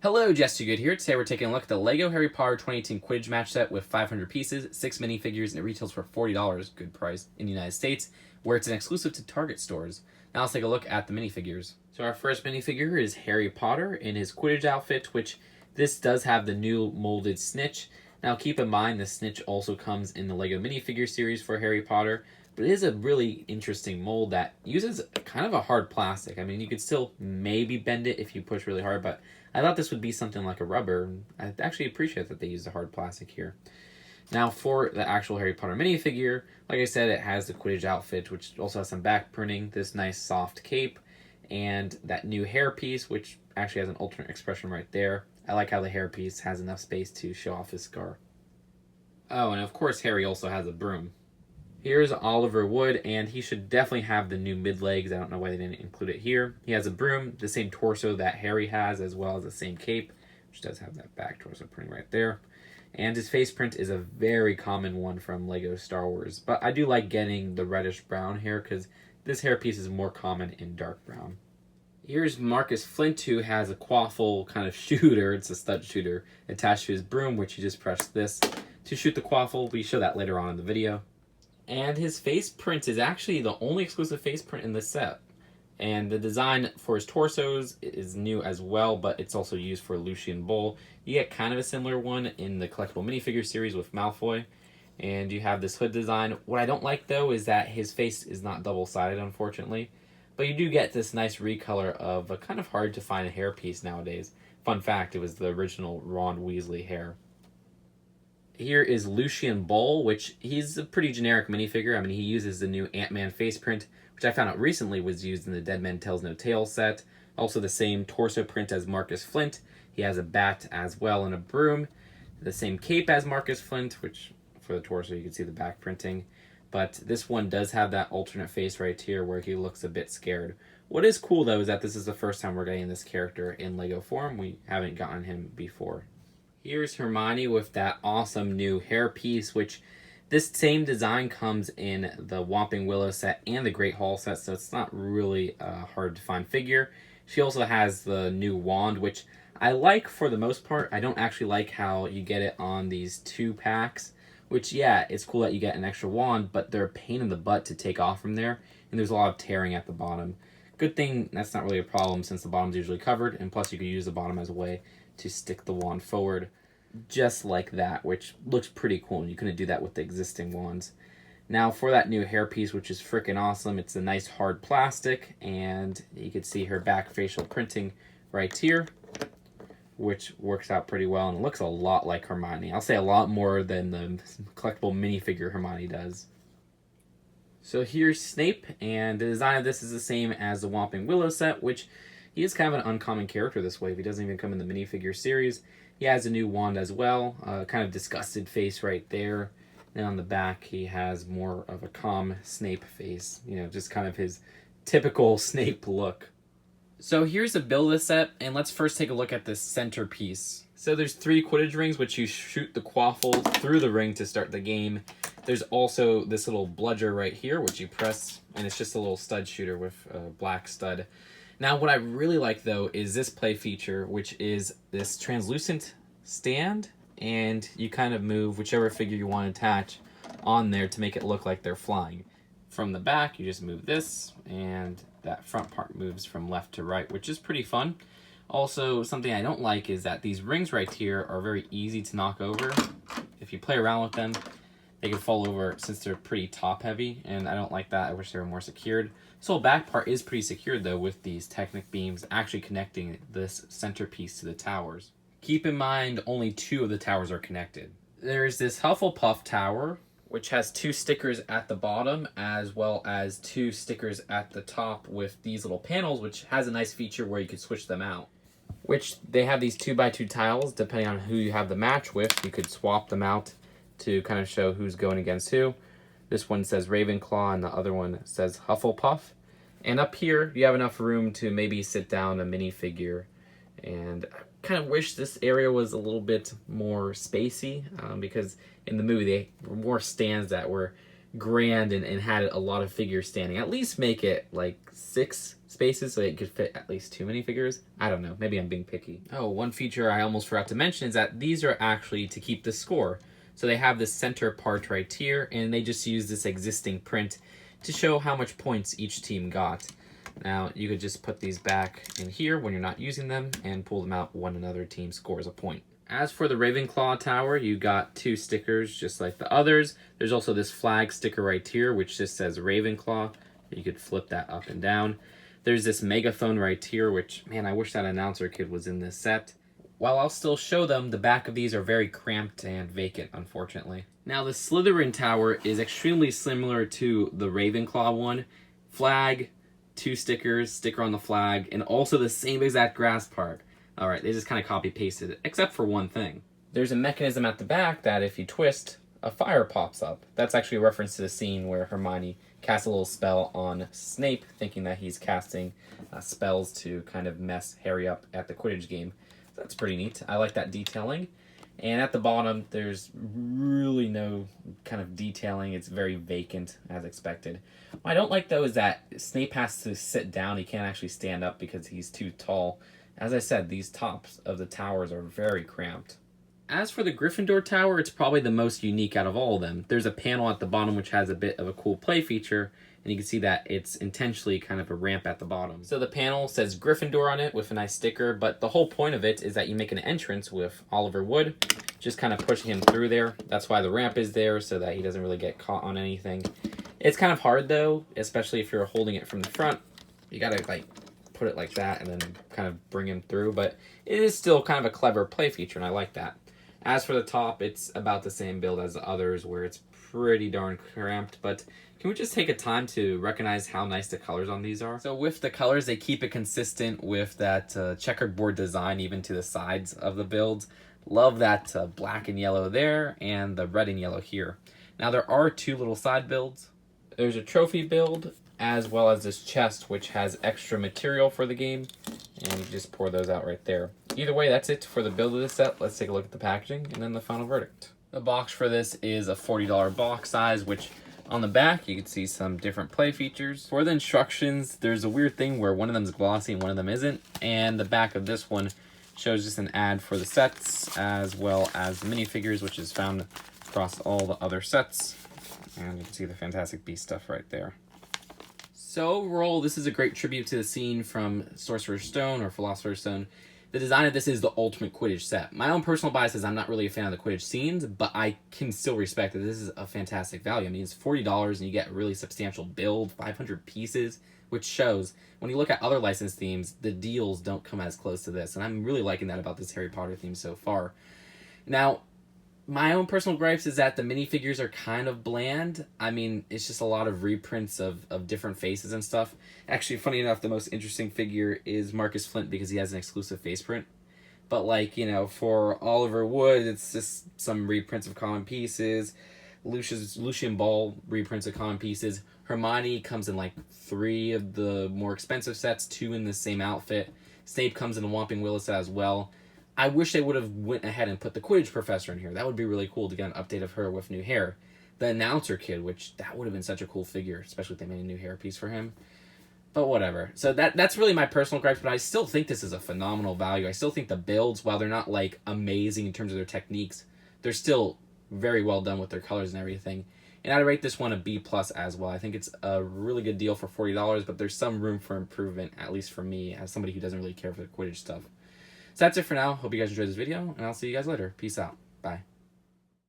Hello, Jesse Good here. Today we're taking a look at the LEGO Harry Potter 2018 Quidditch Match set with 500 pieces, 6 minifigures, and it retails for $40, good price, in the United States, where it's an exclusive to Target stores. Now let's take a look at the minifigures. So our first minifigure is Harry Potter in his Quidditch outfit, which this does have the new molded snitch. Now keep in mind the snitch also comes in the LEGO minifigure series for Harry Potter, but it is a really interesting mold that uses kind of a hard plastic. I mean, you could still maybe bend it if you push really hard, but I thought this would be something like a rubber. I actually appreciate that they used a hard plastic here. Now for the actual Harry Potter minifigure, like I said, it has the Quidditch outfit, which also has some back printing, this nice soft cape, and that new hairpiece, which actually has an alternate expression right there. I like how the hairpiece has enough space to show off his scar. Oh, and of course Harry also has a broom. Here's Oliver Wood, and he should definitely have the new mid-legs. I don't know why they didn't include it here. He has a broom, the same torso that Harry has, as well as the same cape, which does have that back torso printing right there. And his face print is a very common one from LEGO Star Wars. But I do like getting the reddish-brown hair, because this hairpiece is more common in dark brown. Here's Marcus Flint, who has a quaffle kind of shooter. It's a stud shooter attached to his broom, which you just press this to shoot the quaffle. We show that later on in the video. And his face print is actually the only exclusive face print in this set. And the design for his torsos is new as well, but it's also used for Lucian Bull. You get kind of a similar one in the collectible minifigure series with Malfoy. And you have this hood design. What I don't like, though, is that his face is not double-sided, unfortunately. But you do get this nice recolor of a kind of hard-to-find hairpiece nowadays. Fun fact, it was the original Ron Weasley hair. Here is Lucian Bull, which he's a pretty generic minifigure. I mean, he uses the new Ant-Man face print, which I found out recently was used in the Dead Man Tells No Tales set. Also the same torso print as Marcus Flint. He has a bat as well and a broom. The same cape as Marcus Flint, which for the torso you can see the back printing. But this one does have that alternate face right here where he looks a bit scared. What is cool, though, is that this is the first time we're getting this character in LEGO form. We haven't gotten him before. Here's Hermione with that awesome new hairpiece, which this same design comes in the Whomping Willow set and the Great Hall set, so it's not really a hard to find figure. She also has the new wand, which I like for the most part. I don't actually like how you get it on these 2 packs, which, yeah, it's cool that you get an extra wand, but they're a pain in the butt to take off from there, and there's a lot of tearing at the bottom. Good thing that's not really a problem since the bottom's usually covered, and plus you can use the bottom as a way to stick the wand forward just like that, which looks pretty cool. You couldn't do that with the existing wands. Now for that new hairpiece, which is freaking awesome, it's a nice hard plastic, and you can see her back facial printing right here, which works out pretty well, and it looks a lot like Hermione. I'll say a lot more than the collectible minifigure Hermione does. So here's Snape, and the design of this is the same as the Whomping Willow set, which he is kind of an uncommon character this way. He doesn't even come in the minifigure series. He has a new wand as well, kind of disgusted face right there. And on the back, he has more of a calm Snape face. You know, just kind of his typical Snape look. So here's the build of the set, and let's first take a look at this centerpiece. So there's 3 Quidditch rings, which you shoot the quaffle through the ring to start the game. There's also this little bludger right here, which you press, and it's just a little stud shooter with a black stud. Now, what I really like, though, is this play feature, which is this translucent stand, and you kind of move whichever figure you want to attach on there to make it look like they're flying. From the back, you just move this, and that front part moves from left to right, which is pretty fun. Also, something I don't like is that these rings right here are very easy to knock over. If you play around with them, they can fall over since they're pretty top-heavy, and I don't like that. I wish they were more secured. This whole back part is pretty secured, though, with these Technic beams actually connecting this centerpiece to the towers. Keep in mind, only 2 of the towers are connected. There's this Hufflepuff tower, which has 2 stickers at the bottom, as well as 2 stickers at the top with these little panels, which has a nice feature where you could switch them out. Which, they have these 2x2 tiles, depending on who you have the match with. You could swap them out to kind of show who's going against who. This one says Ravenclaw and the other one says Hufflepuff. And up here, you have enough room to maybe sit down a minifigure. And I kind of wish this area was a little bit more spacey because in the movie, they were more stands that were grand and had a lot of figures standing. At least make it like 6 spaces so it could fit at least 2 minifigures. I don't know, maybe I'm being picky. Oh, one feature I almost forgot to mention is that these are actually to keep the score. So they have this center part right here, and they just use this existing print to show how much points each team got. Now, you could just put these back in here when you're not using them and pull them out when another team scores a point. As for the Ravenclaw Tower, you got 2 stickers just like the others. There's also this flag sticker right here, which just says Ravenclaw. You could flip that up and down. There's this megaphone right here, which, man, I wish that announcer kid was in this set. While I'll still show them, the back of these are very cramped and vacant, unfortunately. Now, the Slytherin Tower is extremely similar to the Ravenclaw one. Flag, 2 stickers, sticker on the flag, and also the same exact grass part. Alright, they just kind of copy-pasted it, except for one thing. There's a mechanism at the back that if you twist, a fire pops up. That's actually a reference to the scene where Hermione casts a little spell on Snape, thinking that he's casting spells to kind of mess Harry up at the Quidditch game. So that's pretty neat. I like that detailing. And at the bottom, there's really no kind of detailing. It's very vacant, as expected. What I don't like, though, is that Snape has to sit down. He can't actually stand up because he's too tall. As I said, these tops of the towers are very cramped. As for the Gryffindor Tower, it's probably the most unique out of all of them. There's a panel at the bottom which has a bit of a cool play feature, and you can see that it's intentionally kind of a ramp at the bottom. So the panel says Gryffindor on it with a nice sticker, but the whole point of it is that you make an entrance with Oliver Wood, just kind of pushing him through there. That's why the ramp is there, so that he doesn't really get caught on anything. It's kind of hard, though, especially if you're holding it from the front. You gotta, like, put it like that and then kind of bring him through, but it is still kind of a clever play feature, and I like that. As for the top, it's about the same build as the others, where it's pretty darn cramped, but can we just take a time to recognize how nice the colors on these are? So with the colors, they keep it consistent with that checkered board design even to the sides of the builds. Love that black and yellow there and the red and yellow here. Now there are 2 little side builds. There's a trophy build as well as this chest which has extra material for the game, and you just pour those out right there. Either way, that's it for the build of this set. Let's take a look at the packaging and then the final verdict. The box for this is a $40 box size, which on the back you can see some different play features. For the instructions, there's a weird thing where one of them is glossy and one of them isn't, and the back of this one shows just an ad for the sets as well as the minifigures, which is found across all the other sets. And you can see the Fantastic Beasts stuff right there. So overall, this is a great tribute to the scene from Sorcerer's Stone or Philosopher's Stone. The design of this is the ultimate Quidditch set. My own personal bias is I'm not really a fan of the Quidditch scenes, but I can still respect that this is a fantastic value. I mean, it's $40 and you get a really substantial build, 500 pieces, which shows when you look at other licensed themes, the deals don't come as close to this. And I'm really liking that about this Harry Potter theme so far. Now, my own personal gripes is that the minifigures are kind of bland. I mean, it's just a lot of reprints of different faces and stuff. Actually, funny enough, the most interesting figure is Marcus Flint because he has an exclusive face print. But, like, you know, for Oliver Wood, it's just some reprints of common pieces. Lucian Ball reprints of common pieces. Hermione comes in, like, 3 of the more expensive sets, 2 in the same outfit. Snape comes in a Whomping Willow set as well. I wish they would have went ahead and put the Quidditch professor in here. That would be really cool to get an update of her with new hair. The announcer kid, which that would have been such a cool figure, especially if they made a new hairpiece for him. But whatever. So that's really my personal gripes, but I still think this is a phenomenal value. I still think the builds, while they're not like amazing in terms of their techniques, they're still very well done with their colors and everything. And I'd rate this one a B+ as well. I think it's a really good deal for $40, but there's some room for improvement, at least for me, as somebody who doesn't really care for the Quidditch stuff. So that's it for now. Hope you guys enjoyed this video, and I'll see you guys later. Peace out. Bye.